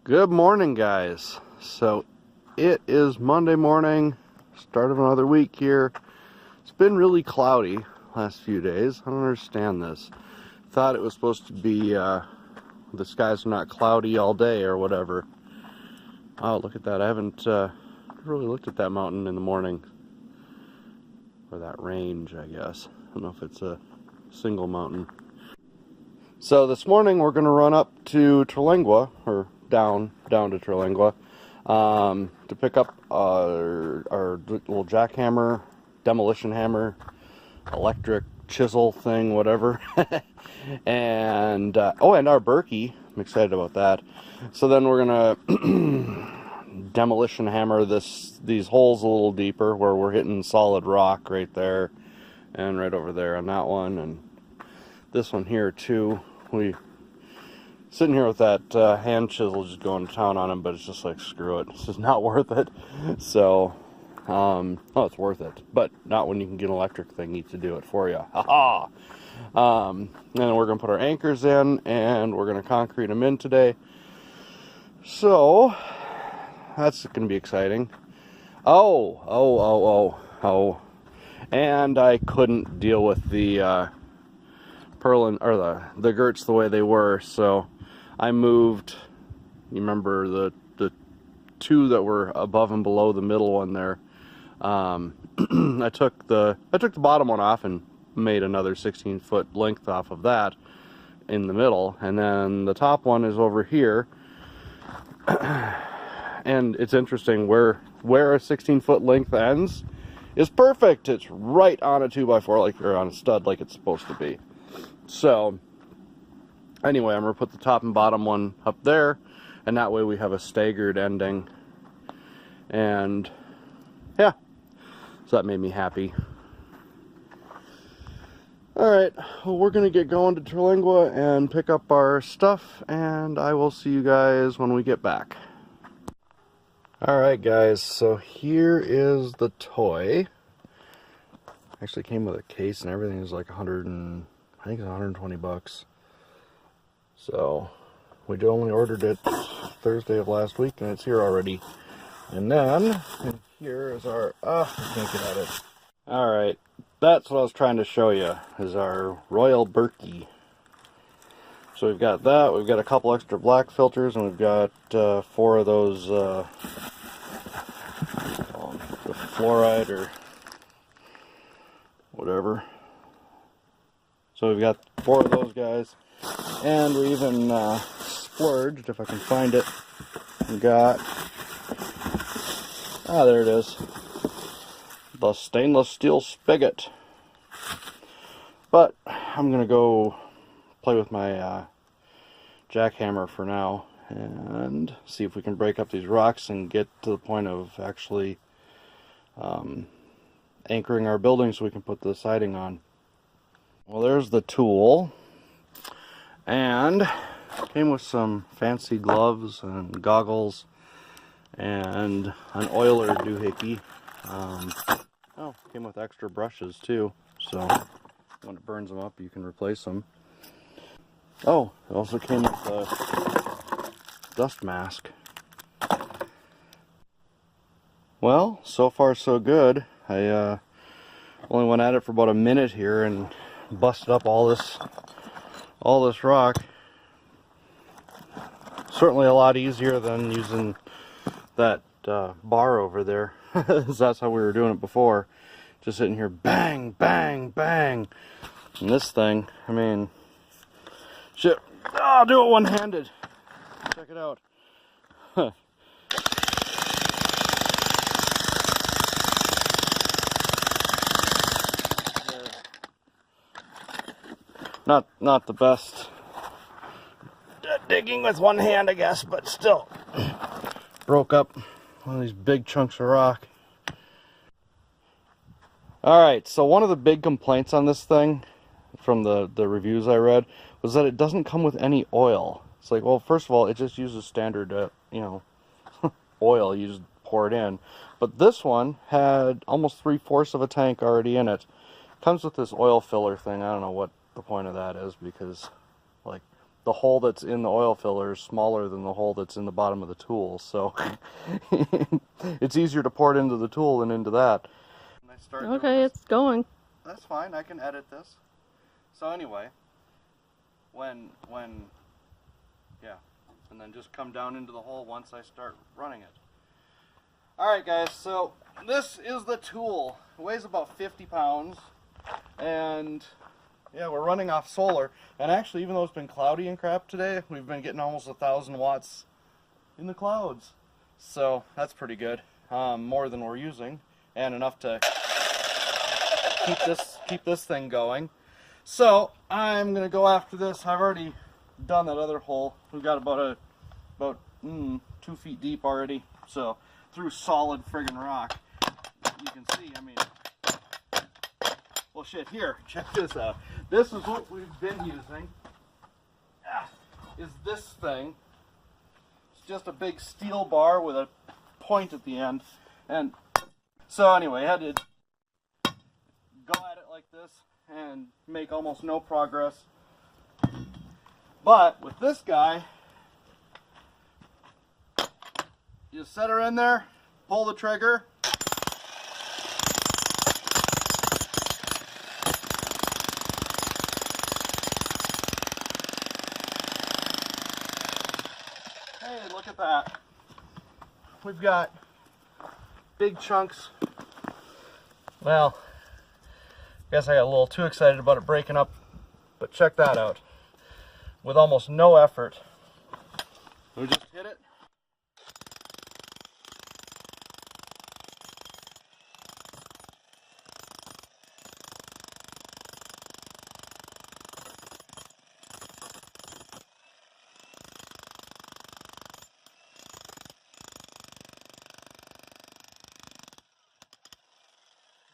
Good morning, guys. So it is Monday morning, start of another week here. It's been really cloudy last few days. I don't understand this. Thought it was supposed to be the skies are not cloudy all day or whatever. Oh, look at that. I haven't really looked at that mountain in the morning, or that range, I guess. I don't know if it's a single mountain. So this morning we're going to run up to Terlingua, or down to Terlingua, to pick up our little jackhammer, demolition hammer, electric chisel thing, whatever, and and our Berkey. I'm excited about that. So then we're gonna demolition hammer these holes a little deeper, where we're hitting solid rock right there, and right over there on that one, and this one here too. We sitting here with that hand chisel just going to town on him, but it's just like, screw it, this is not worth it. So it's worth it, but not when you can get an electric thingy to do it for you. Haha. And then we're gonna put our anchors in, and we're gonna concrete them in today, so that's gonna be exciting. And I couldn't deal with the purlin, or the girts the way they were, so I moved. You remember the two that were above and below the middle one there. I took the bottom one off and made another 16-foot length off of that in the middle, and then the top one is over here. And it's interesting, where a 16-foot length ends is perfect. It's right on a 2x4, or on a stud, like it's supposed to be. So anyway, I'm going to put the top and bottom one up there, and that way we have a staggered ending. And yeah, so that made me happy. Alright, well, we're going to get going to Terlingua and pick up our stuff, and I will see you guys when we get back. Alright guys, so here is the toy. Actually came with a case and everything. Is like I think it's 120 bucks. So we only ordered it Thursday of last week, and it's here already. And then here is our I can't get at it. Alright, that's what I was trying to show you, is our Royal Berkey. So we've got that, we've got a couple extra black filters, and we've got 4 of those the fluoride or whatever. So we've got 4 of those guys, and we even splurged, if I can find it. We got, there it is, the stainless steel spigot. But I'm gonna go play with my jackhammer for now, and see if we can break up these rocks and get to the point of actually anchoring our building so we can put the siding on. Well, there's the tool, and came with some fancy gloves and goggles and an oiler doohickey. Came with extra brushes too, so when it burns them up you can replace them. Oh, it also came with a dust mask. Well, so far so good. I only went at it for about a minute here and busted up all this rock. Certainly a lot easier than using that bar over there. That's how we were doing it before. Just sitting here, bang, bang, bang. And this thing, I mean, shit. I'll do it one-handed. Check it out. Not the best digging with one hand, I guess, but still broke up one of these big chunks of rock. Alright, so one of the big complaints on this thing from the reviews I read was that it doesn't come with any oil. It's like, well, first of all, it just uses standard oil. You just pour it in. But this one had almost 3/4 of a tank already in it. Comes with this oil filler thing. I don't know what the point of that is, because like the hole that's in the oil filler is smaller than the hole that's in the bottom of the tool, so it's easier to pour it into the tool than into that. Okay, it's going. That's fine, I can edit this. So anyway, yeah, and then just come down into the hole once I start running it. Alright guys, so this is the tool. It weighs about 50 pounds, and yeah, we're running off solar. And actually, even though it's been cloudy and crap today, we've been getting almost 1,000 watts in the clouds. So that's pretty good, more than we're using, and enough to keep this thing going. So I'm gonna go after this. I've already done that other hole. We've got about 2 feet deep already. So through solid friggin' rock. You can see, I mean, well shit, here, check this out. This is what we've been using, is this thing. It's just a big steel bar with a point at the end. And so anyway, I had to go at it like this and make almost no progress. But with this guy, you just set her in there, pull the trigger, hey, look at that. We've got big chunks. Well, I guess I got a little too excited about it breaking up, but check that out. With almost no effort, we just hit it.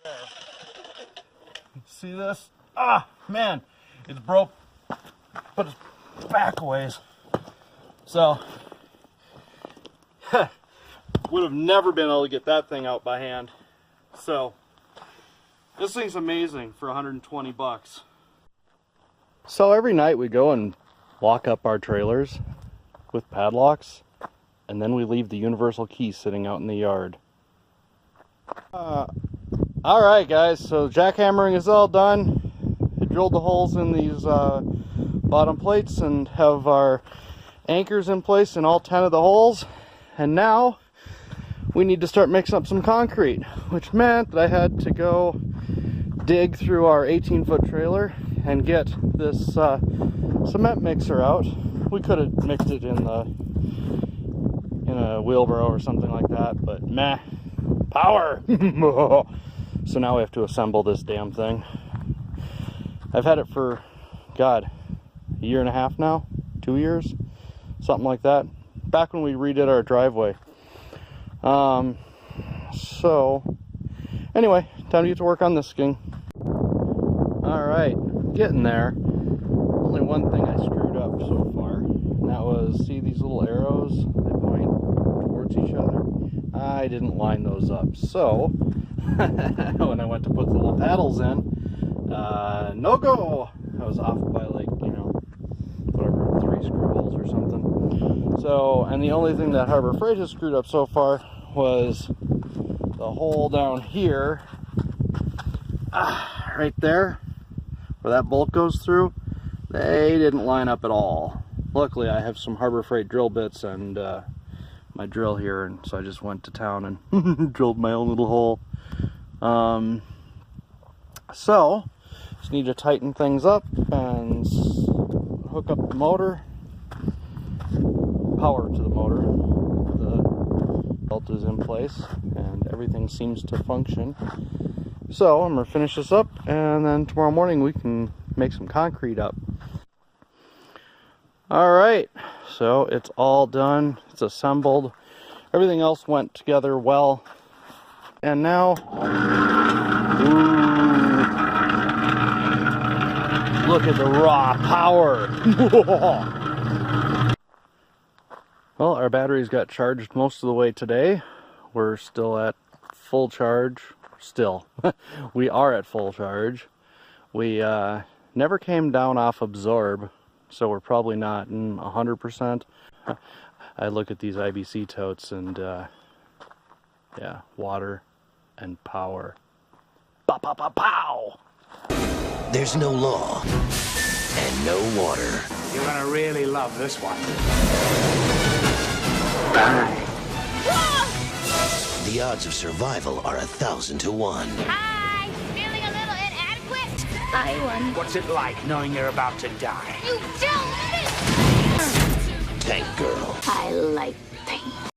There. See this? Ah, man, it's broke, but it's back a ways. So, would have never been able to get that thing out by hand. So, this thing's amazing for 120 bucks. So every night we go and lock up our trailers with padlocks, and then we leave the universal key sitting out in the yard. Alright guys, so jackhammering is all done. I drilled the holes in these bottom plates and have our anchors in place in all 10 of the holes. And now we need to start mixing up some concrete, which meant that I had to go dig through our 18-foot trailer and get this cement mixer out. We could have mixed it in a wheelbarrow or something like that, but meh, power. So now we have to assemble this damn thing. I've had it for, God, a year and a half now, 2 years, something like that. Back when we redid our driveway. So anyway, time to get to work on this thing. All right, getting there. Only one thing I screwed up so far, and that was, see these little arrows that point towards each other? I didn't line those up. So when I went to put the little paddles in, no go. I was off by like, you know, whatever, 3 screw holes or something. So, and the only thing that Harbor Freight has screwed up so far was the hole down here, right there, where that bolt goes through. They didn't line up at all. Luckily, I have some Harbor Freight drill bits and my drill here, and so I just went to town and drilled my own little hole. So, just need to tighten things up and hook up the motor, power to the motor. The belt is in place and everything seems to function. So I'm going to finish this up, and then tomorrow morning we can make some concrete up. Alright, so it's all done, it's assembled, everything else went together well, and now, ooh, look at the raw power. Well, our batteries got charged most of the way today. We're still at full charge. Still, we are at full charge. We never came down off absorb, so we're probably not 100%. I look at these IBC totes and yeah, water and power. Pow, pow, pow, pow! There's no law and no water. You're gonna really love this one. The odds of survival are 1,000 to 1. Hi! Feeling a little inadequate? I won. What's it like knowing you're about to die? You don't! Tank Girl. I like